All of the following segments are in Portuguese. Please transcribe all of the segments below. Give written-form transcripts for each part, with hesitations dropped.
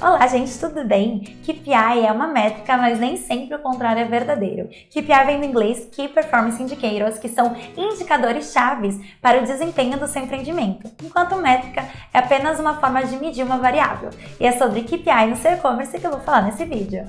Olá, gente, tudo bem? KPI é uma métrica, mas nem sempre o contrário é verdadeiro. KPI vem do inglês Key Performance Indicators, que são indicadores chaves para o desempenho do seu empreendimento, enquanto métrica é apenas uma forma de medir uma variável. E é sobre KPI no seu e-commerce que eu vou falar nesse vídeo.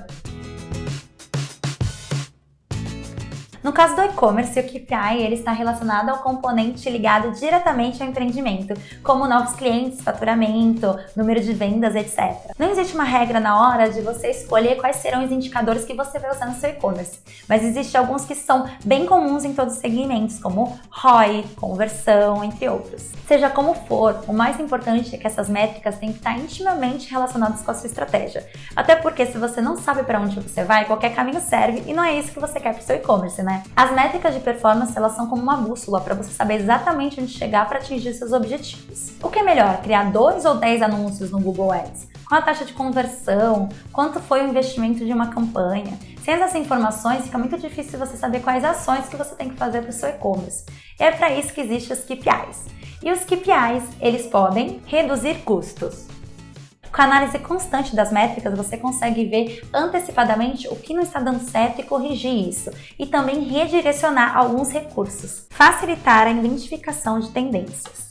No caso do e-commerce, o KPI ele está relacionado ao componente ligado diretamente ao empreendimento, como novos clientes, faturamento, número de vendas, etc. Não existe uma regra na hora de você escolher quais serão os indicadores que você vai usar no seu e-commerce, mas existem alguns que são bem comuns em todos os segmentos, como ROI, conversão, entre outros. Seja como for, o mais importante é que essas métricas têm que estar intimamente relacionadas com a sua estratégia. Até porque se você não sabe para onde você vai, qualquer caminho serve e não é isso que você quer para o seu e-commerce, né? As métricas de performance, elas são como uma bússola para você saber exatamente onde chegar para atingir seus objetivos. O que é melhor, criar 2 ou 10 anúncios no Google Ads? Qual a taxa de conversão? Quanto foi o investimento de uma campanha? Sem essas informações, fica muito difícil você saber quais ações que você tem que fazer para o seu e-commerce. E é para isso que existem os KPIs. E os KPIs, eles podem reduzir custos. Com a análise constante das métricas, você consegue ver antecipadamente o que não está dando certo e corrigir isso, e também redirecionar alguns recursos. Facilitar a identificação de tendências.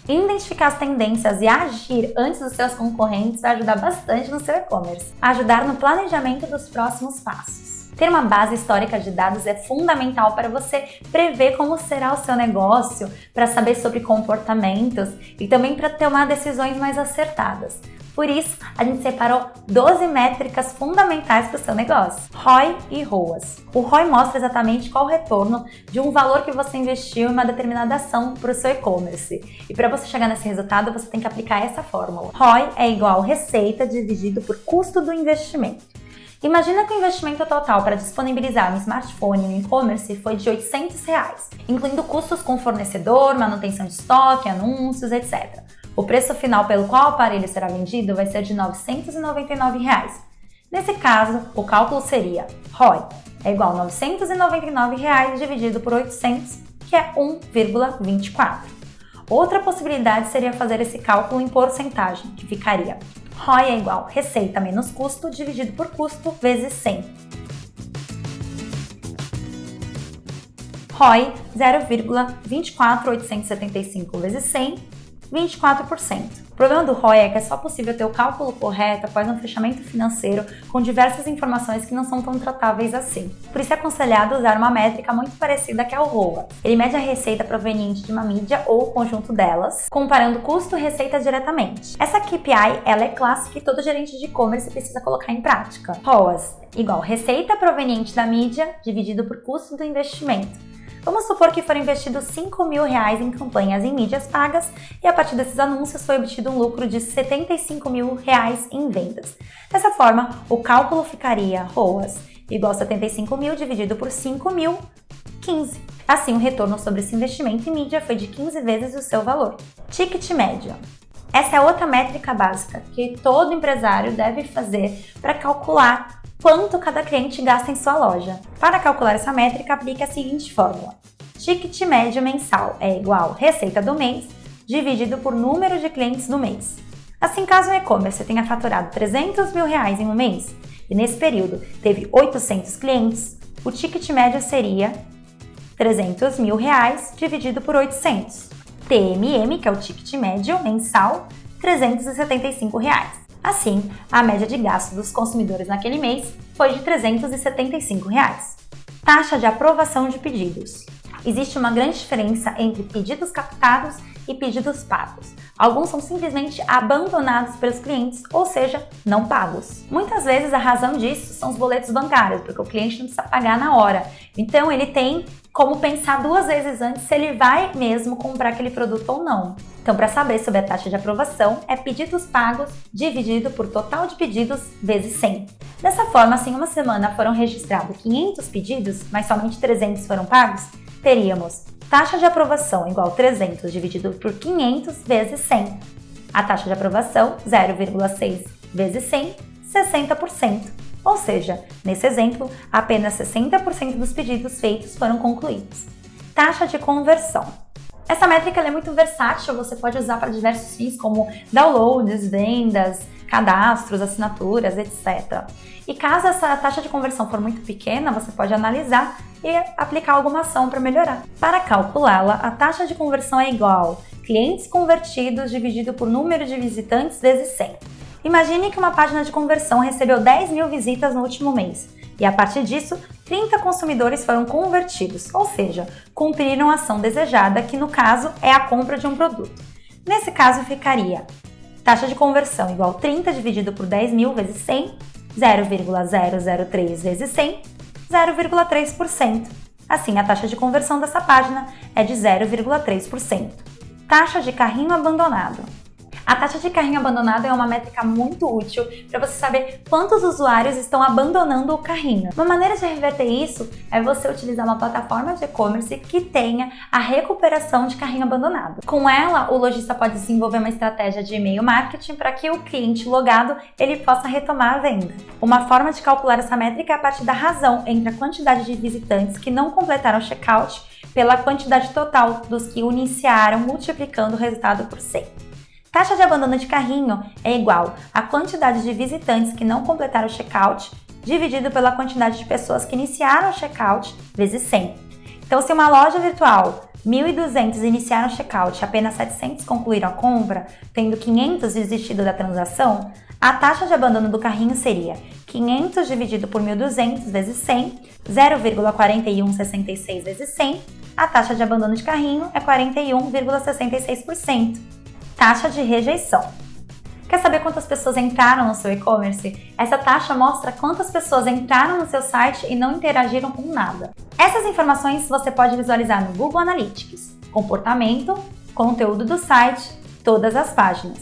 Identificar as tendências e agir antes dos seus concorrentes vai ajudar bastante no seu e-commerce. Ajudar no planejamento dos próximos passos. Ter uma base histórica de dados é fundamental para você prever como será o seu negócio, para saber sobre comportamentos e também para tomar decisões mais acertadas. Por isso, a gente separou 12 métricas fundamentais para o seu negócio: ROI e ROAS. O ROI mostra exatamente qual o retorno de um valor que você investiu em uma determinada ação para o seu e-commerce. E para você chegar nesse resultado, você tem que aplicar essa fórmula. ROI é igual receita dividido por custo do investimento. Imagina que o investimento total para disponibilizar um smartphone no e-commerce foi de R$800, incluindo custos com fornecedor, manutenção de estoque, anúncios, etc. O preço final pelo qual o aparelho será vendido vai ser de R$999. Nesse caso, o cálculo seria ROI é igual a R$999 dividido por 800, que é 1,24. Outra possibilidade seria fazer esse cálculo em porcentagem, que ficaria ROI é igual receita menos custo dividido por custo vezes 100. ROI 0,24875 vezes 100, 24%. O problema do ROI é que é só possível ter o cálculo correto após um fechamento financeiro com diversas informações que não são tão tratáveis assim. Por isso é aconselhado usar uma métrica muito parecida que é o ROA. Ele mede a receita proveniente de uma mídia ou o conjunto delas, comparando custo e receita diretamente. Essa KPI ela é clássica e todo gerente de e-commerce precisa colocar em prática. ROAS igual receita proveniente da mídia dividido por custo do investimento. Vamos supor que foram investidos R$5.000 em campanhas em mídias pagas e a partir desses anúncios foi obtido um lucro de R$75.000 em vendas. Dessa forma, o cálculo ficaria ROAS igual a 75.000 dividido por 5.000, 15. Assim, o retorno sobre esse investimento em mídia foi de 15 vezes o seu valor. Ticket médio. Essa é outra métrica básica que todo empresário deve fazer para calcular quanto cada cliente gasta em sua loja. Para calcular essa métrica, aplique a seguinte fórmula. Ticket médio mensal é igual receita do mês dividido por número de clientes do mês. Assim, caso o e-commerce tenha faturado R$300.000 em um mês e nesse período teve 800 clientes, o ticket médio seria R$300.000 dividido por 800. TMM, que é o ticket médio mensal, R$375. Assim, a média de gasto dos consumidores naquele mês foi de R$375. Taxa de aprovação de pedidos. Existe uma grande diferença entre pedidos captados e pedidos pagos. Alguns são simplesmente abandonados pelos clientes, ou seja, não pagos. Muitas vezes a razão disso são os boletos bancários, porque o cliente não precisa pagar na hora. Então ele tem como pensar 2 vezes antes se ele vai mesmo comprar aquele produto ou não. Então, para saber sobre a taxa de aprovação, é pedidos pagos dividido por total de pedidos vezes 100. Dessa forma, se em uma semana foram registrados 500 pedidos, mas somente 300 foram pagos, teríamos taxa de aprovação igual a 300 dividido por 500 vezes 100. A taxa de aprovação, 0,6 vezes 100, 60%. Ou seja, nesse exemplo, apenas 60% dos pedidos feitos foram concluídos. Taxa de conversão. Essa métrica é muito versátil, você pode usar para diversos fins como downloads, vendas, cadastros, assinaturas, etc. E caso essa taxa de conversão for muito pequena, você pode analisar e aplicar alguma ação para melhorar. Para calculá-la, a taxa de conversão é igual a clientes convertidos dividido por número de visitantes vezes 100. Imagine que uma página de conversão recebeu 10 mil visitas no último mês e, a partir disso, 30 consumidores foram convertidos, ou seja, cumpriram a ação desejada, que no caso é a compra de um produto. Nesse caso ficaria taxa de conversão igual a 30 dividido por 10 mil vezes 100, 0,003 vezes 100, 0,3%. Assim, a taxa de conversão dessa página é de 0,3%. Taxa de carrinho abandonado. A taxa de carrinho abandonado é uma métrica muito útil para você saber quantos usuários estão abandonando o carrinho. Uma maneira de reverter isso é você utilizar uma plataforma de e-commerce que tenha a recuperação de carrinho abandonado. Com ela, o lojista pode desenvolver uma estratégia de e-mail marketing para que o cliente logado ele possa retomar a venda. Uma forma de calcular essa métrica é a partir da razão entre a quantidade de visitantes que não completaram o checkout pela quantidade total dos que o iniciaram, multiplicando o resultado por 100. Taxa de abandono de carrinho é igual à quantidade de visitantes que não completaram o checkout dividido pela quantidade de pessoas que iniciaram o checkout vezes 100. Então, se uma loja virtual 1.200 iniciaram o checkout e apenas 700 concluíram a compra, tendo 500 desistido da transação, a taxa de abandono do carrinho seria 500 dividido por 1.200 vezes 100, 0,4166 vezes 100. A taxa de abandono de carrinho é 41,66%. Taxa de rejeição. Quer saber quantas pessoas entraram no seu e-commerce? Essa taxa mostra quantas pessoas entraram no seu site e não interagiram com nada. Essas informações você pode visualizar no Google Analytics, comportamento, conteúdo do site, todas as páginas.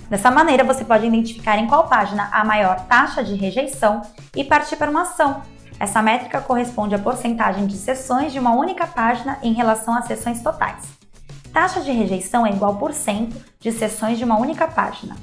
Dessa maneira, você pode identificar em qual página há maior taxa de rejeição e partir para uma ação. Essa métrica corresponde à porcentagem de sessões de uma única página em relação às sessões totais. Taxa de rejeição é igual a % de sessões de uma única página.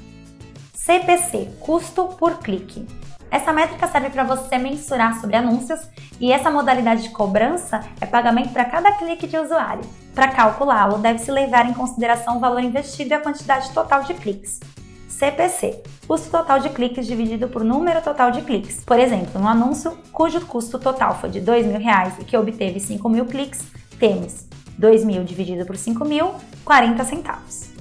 CPC, custo por clique. Essa métrica serve para você mensurar sobre anúncios e essa modalidade de cobrança é pagamento para cada clique de usuário. Para calculá-lo, deve-se levar em consideração o valor investido e a quantidade total de cliques. CPC, custo total de cliques dividido por número total de cliques. Por exemplo, no anúncio cujo custo total foi de R$2.000 e que obteve 5.000 cliques, temos 2.000 dividido por 5.000, 40 centavos.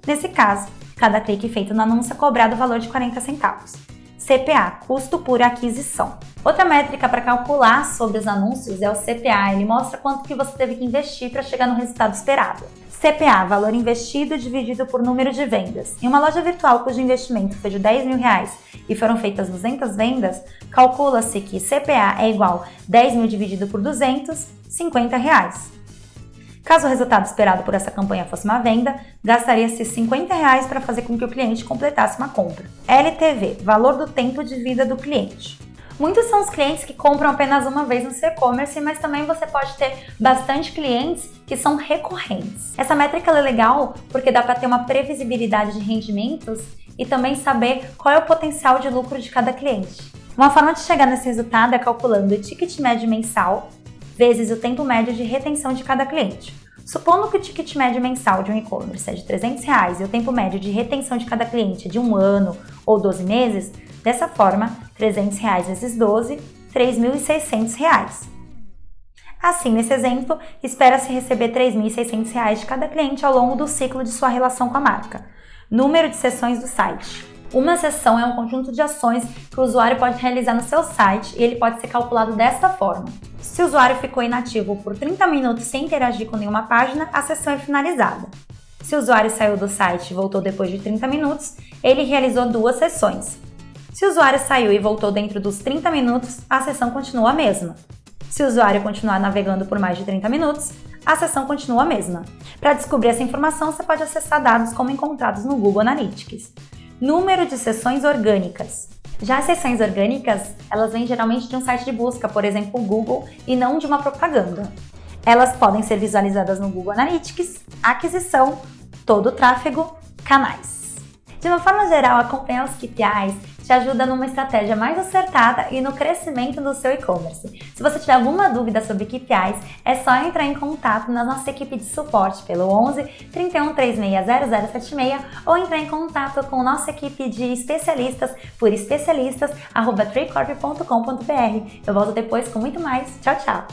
Nesse caso, cada clique feito no anúncio é cobrado o valor de 40 centavos. CPA, custo por aquisição. Outra métrica para calcular sobre os anúncios é o CPA. Ele mostra quanto que você teve que investir para chegar no resultado esperado. CPA, valor investido dividido por número de vendas. Em uma loja virtual cujo investimento foi de R$10.000 e foram feitas 200 vendas, calcula-se que CPA é igual a 10.000 dividido por 200, R$50. Caso o resultado esperado por essa campanha fosse uma venda, gastaria-se R$50 para fazer com que o cliente completasse uma compra. LTV, valor do tempo de vida do cliente. Muitos são os clientes que compram apenas uma vez no seu e-commerce, mas também você pode ter bastante clientes que são recorrentes. Essa métrica é legal porque dá para ter uma previsibilidade de rendimentos e também saber qual é o potencial de lucro de cada cliente. Uma forma de chegar nesse resultado é calculando o ticket médio mensal vezes o tempo médio de retenção de cada cliente. Supondo que o ticket médio mensal de um e-commerce é de R$300 e o tempo médio de retenção de cada cliente é de 1 ano ou 12 meses, dessa forma, R$300 vezes 12, R$3.600. Assim, nesse exemplo, espera-se receber R$3.600 de cada cliente ao longo do ciclo de sua relação com a marca. Número de sessões do site. Uma sessão é um conjunto de ações que o usuário pode realizar no seu site e ele pode ser calculado desta forma. Se o usuário ficou inativo por 30 minutos sem interagir com nenhuma página, a sessão é finalizada. Se o usuário saiu do site e voltou depois de 30 minutos, ele realizou 2 sessões. Se o usuário saiu e voltou dentro dos 30 minutos, a sessão continua a mesma. Se o usuário continuar navegando por mais de 30 minutos, a sessão continua a mesma. Para descobrir essa informação, você pode acessar dados como encontrados no Google Analytics. Número de sessões orgânicas. Já as sessões orgânicas, elas vêm geralmente de um site de busca, por exemplo, o Google, e não de uma propaganda. Elas podem ser visualizadas no Google Analytics, aquisição, todo o tráfego, canais. De uma forma geral, acompanhar os KPIs te ajuda numa estratégia mais acertada e no crescimento do seu e-commerce. Se você tiver alguma dúvida sobre KPIs, é só entrar em contato na nossa equipe de suporte pelo 11 31 36 0076 ou entrar em contato com nossa equipe de especialistas por especialistas@treecorp.com.br. Eu volto depois com muito mais. Tchau, tchau!